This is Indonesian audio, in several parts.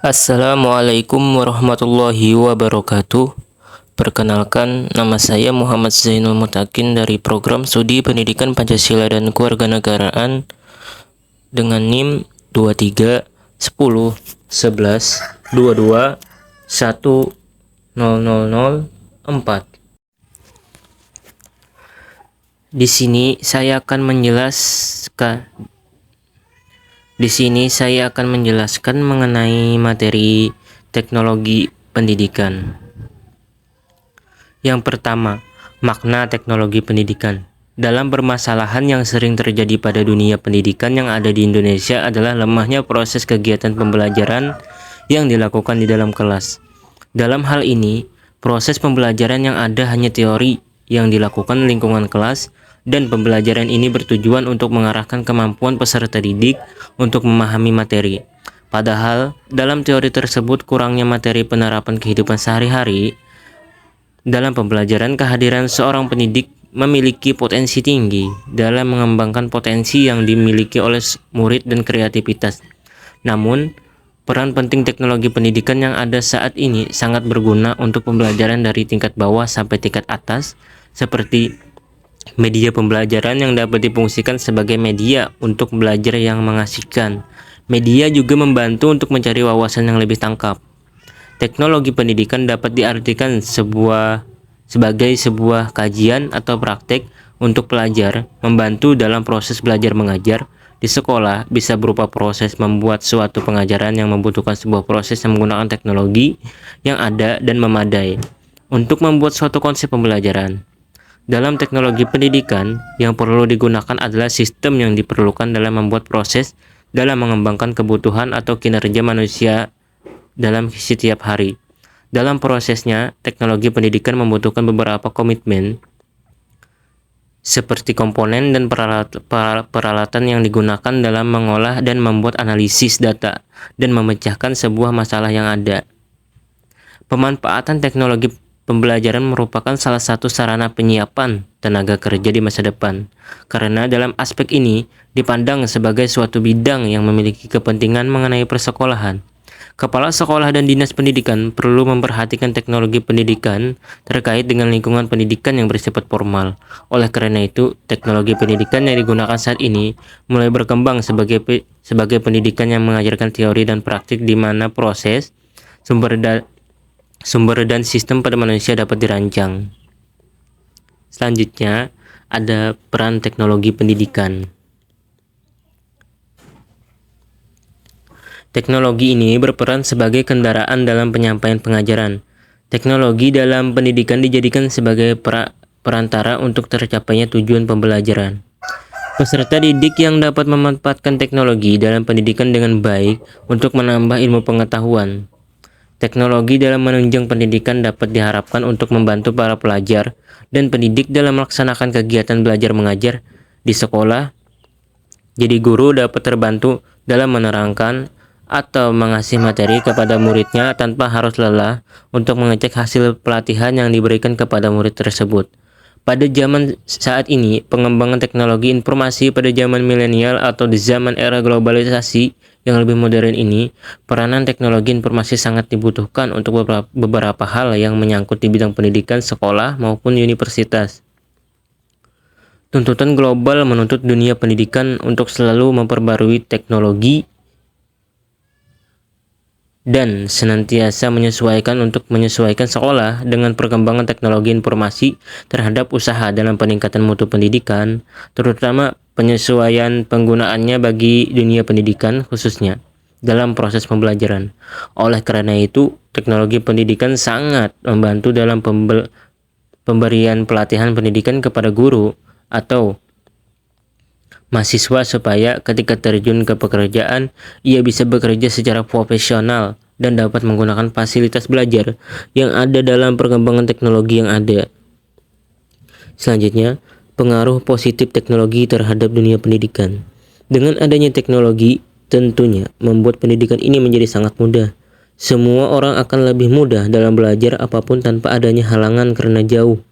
Assalamualaikum warahmatullahi wabarakatuh. Perkenalkan, nama saya Muhammad Zainul Mutakin dari Program Studi Pendidikan Pancasila dan Kewarganegaraan dengan NIM 23 10 11 22 100004. Di sini saya akan menjelaskan mengenai materi teknologi pendidikan. Yang pertama, makna teknologi pendidikan. Dalam permasalahan yang sering terjadi pada dunia pendidikan yang ada di Indonesia adalah lemahnya proses kegiatan pembelajaran yang dilakukan di dalam kelas. Dalam hal ini, proses pembelajaran yang ada hanya teori yang dilakukan lingkungan kelas, dan pembelajaran ini bertujuan untuk mengarahkan kemampuan peserta didik untuk memahami materi. Padahal, dalam teori tersebut kurangnya materi penerapan kehidupan sehari-hari. Dalam pembelajaran, kehadiran seorang pendidik memiliki potensi tinggi dalam mengembangkan potensi yang dimiliki oleh murid dan kreativitas. Namun, peran penting teknologi pendidikan yang ada saat ini sangat berguna untuk pembelajaran dari tingkat bawah sampai tingkat atas, seperti media pembelajaran yang dapat difungsikan sebagai media untuk belajar yang mengasihkan. Media juga membantu untuk mencari wawasan yang lebih tangkap. Teknologi pendidikan dapat diartikan sebagai sebuah kajian atau praktek untuk pelajar, membantu dalam proses belajar mengajar. Di sekolah bisa berupa proses membuat suatu pengajaran yang membutuhkan sebuah proses yang menggunakan teknologi yang ada dan memadai untuk membuat suatu konsep pembelajaran. Dalam teknologi pendidikan, yang perlu digunakan adalah sistem yang diperlukan dalam membuat proses dalam mengembangkan kebutuhan atau kinerja manusia dalam setiap hari. Dalam prosesnya, teknologi pendidikan membutuhkan beberapa komitmen seperti komponen dan peralatan yang digunakan dalam mengolah dan membuat analisis data dan memecahkan sebuah masalah yang ada. Pemanfaatan teknologi pembelajaran merupakan salah satu sarana penyiapan tenaga kerja di masa depan, karena dalam aspek ini dipandang sebagai suatu bidang yang memiliki kepentingan mengenai persekolahan. Kepala sekolah dan dinas pendidikan perlu memperhatikan teknologi pendidikan terkait dengan lingkungan pendidikan yang bersifat formal. Oleh karena itu, teknologi pendidikan yang digunakan saat ini mulai berkembang sebagai pendidikan yang mengajarkan teori dan praktik di mana proses, sumber dan sistem pada manusia dapat dirancang. Selanjutnya, ada peran teknologi pendidikan. Teknologi ini berperan sebagai kendaraan dalam penyampaian pengajaran. Teknologi dalam pendidikan dijadikan sebagai perantara untuk tercapainya tujuan pembelajaran. Peserta didik yang dapat memanfaatkan teknologi dalam pendidikan dengan baik untuk menambah ilmu pengetahuan. Teknologi dalam menunjang pendidikan dapat diharapkan untuk membantu para pelajar dan pendidik dalam melaksanakan kegiatan belajar mengajar di sekolah. Jadi guru dapat terbantu dalam menerangkan atau mengasih materi kepada muridnya tanpa harus lelah untuk mengecek hasil pelatihan yang diberikan kepada murid tersebut. Pada zaman saat ini, pengembangan teknologi informasi pada zaman milenial atau di zaman era globalisasi yang lebih modern ini, peranan teknologi informasi sangat dibutuhkan untuk beberapa hal yang menyangkut di bidang pendidikan sekolah maupun universitas. Tuntutan global menuntut dunia pendidikan untuk selalu memperbarui teknologi dan senantiasa menyesuaikan sekolah dengan perkembangan teknologi informasi terhadap usaha dalam peningkatan mutu pendidikan, terutama penyesuaian penggunaannya bagi dunia pendidikan khususnya dalam proses pembelajaran. Oleh karena itu, teknologi pendidikan sangat membantu dalam pemberian pelatihan pendidikan kepada guru atau mahasiswa supaya ketika terjun ke pekerjaan, ia bisa bekerja secara profesional dan dapat menggunakan fasilitas belajar yang ada dalam perkembangan teknologi yang ada. Selanjutnya, pengaruh positif teknologi terhadap dunia pendidikan. Dengan adanya teknologi, tentunya membuat pendidikan ini menjadi sangat mudah. Semua orang akan lebih mudah dalam belajar apapun tanpa adanya halangan karena jauh.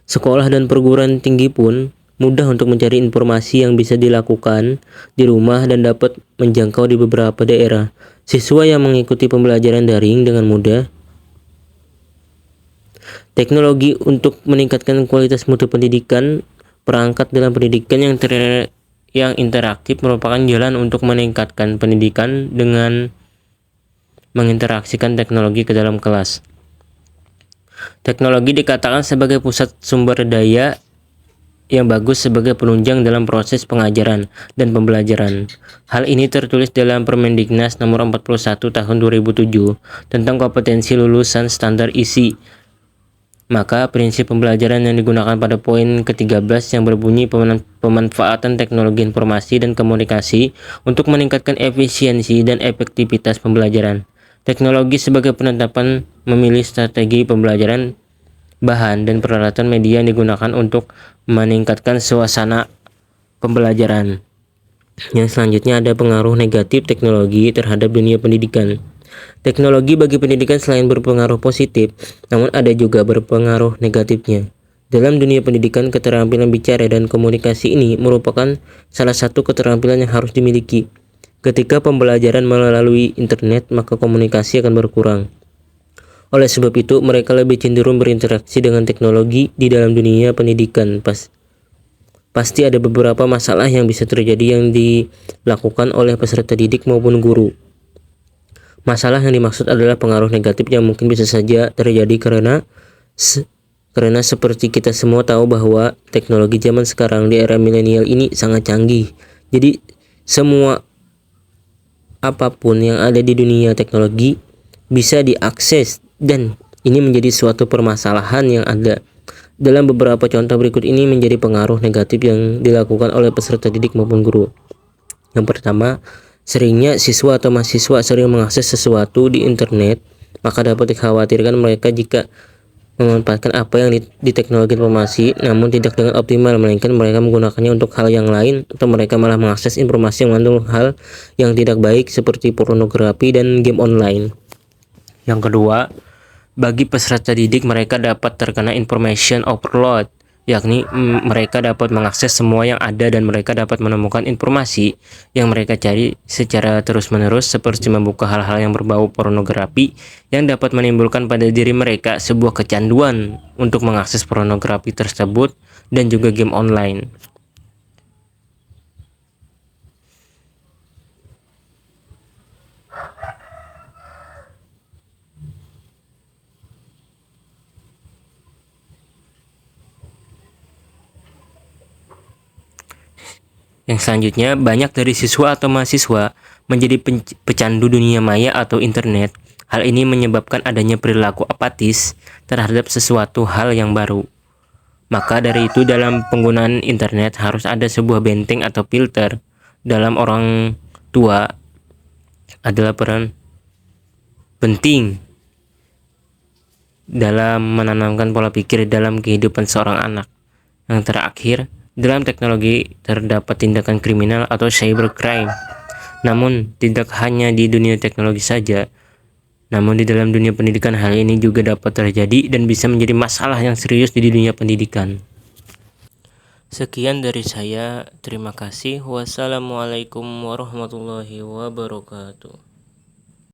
Sekolah dan perguruan tinggi pun mudah untuk mencari informasi yang bisa dilakukan di rumah dan dapat menjangkau di beberapa daerah. Siswa yang mengikuti pembelajaran daring dengan mudah. Teknologi untuk meningkatkan kualitas mutu pendidikan. Perangkat dalam pendidikan yang interaktif merupakan jalan untuk meningkatkan pendidikan dengan menginteraksikan teknologi ke dalam kelas. Teknologi dikatakan sebagai pusat sumber daya yang bagus sebagai penunjang dalam proses pengajaran dan pembelajaran. Hal ini tertulis dalam Permendiknas nomor 41 tahun 2007 tentang kompetensi lulusan standar isi. Maka prinsip pembelajaran yang digunakan pada poin ke-13 yang berbunyi pemanfaatan teknologi informasi dan komunikasi untuk meningkatkan efisiensi dan efektivitas pembelajaran. Teknologi sebagai penetapan memilih strategi pembelajaran, bahan, dan peralatan media yang digunakan untuk meningkatkan suasana pembelajaran. Yang selanjutnya ada pengaruh negatif teknologi terhadap dunia pendidikan. Teknologi bagi pendidikan selain berpengaruh positif, namun ada juga berpengaruh negatifnya. Dalam dunia pendidikan, keterampilan bicara dan komunikasi ini merupakan salah satu keterampilan yang harus dimiliki. Ketika pembelajaran melalui internet, maka komunikasi akan berkurang. Oleh sebab itu, mereka lebih cenderung berinteraksi dengan teknologi di dalam dunia pendidikan. Pasti ada beberapa masalah yang bisa terjadi yang dilakukan oleh peserta didik maupun guru. Masalah yang dimaksud adalah pengaruh negatif yang mungkin bisa saja terjadi karena seperti kita semua tahu bahwa teknologi zaman sekarang di era milenial ini sangat canggih. Jadi semua apapun yang ada di dunia teknologi bisa diakses, dan ini menjadi suatu permasalahan yang ada. Dalam beberapa contoh berikut ini menjadi pengaruh negatif yang dilakukan oleh peserta didik maupun guru. Yang pertama, seringnya siswa atau mahasiswa sering mengakses sesuatu di internet, maka dapat dikhawatirkan mereka jika memanfaatkan apa yang di teknologi informasi namun tidak dengan optimal, melainkan mereka menggunakannya untuk hal yang lain, atau mereka malah mengakses informasi yang mengandung hal yang tidak baik seperti pornografi dan game online. Yang kedua, bagi peserta didik mereka dapat terkena information overload, yakni mereka dapat mengakses semua yang ada dan mereka dapat menemukan informasi yang mereka cari secara terus-menerus, seperti membuka hal-hal yang berbau pornografi yang dapat menimbulkan pada diri mereka sebuah kecanduan untuk mengakses pornografi tersebut, dan juga game online. Yang selanjutnya, banyak dari siswa atau mahasiswa menjadi pecandu dunia maya atau internet. Hal ini menyebabkan adanya perilaku apatis terhadap sesuatu hal yang baru. Maka dari itu dalam penggunaan internet harus ada sebuah benteng atau filter. Dalam orang tua adalah peran penting dalam menanamkan pola pikir dalam kehidupan seorang anak. Yang terakhir, dalam teknologi terdapat tindakan kriminal atau cybercrime. Namun, tidak hanya di dunia teknologi saja, namun di dalam dunia pendidikan hal ini juga dapat terjadi dan bisa menjadi masalah yang serius di dunia pendidikan. Sekian dari saya, terima kasih. Wassalamualaikum warahmatullahi wabarakatuh.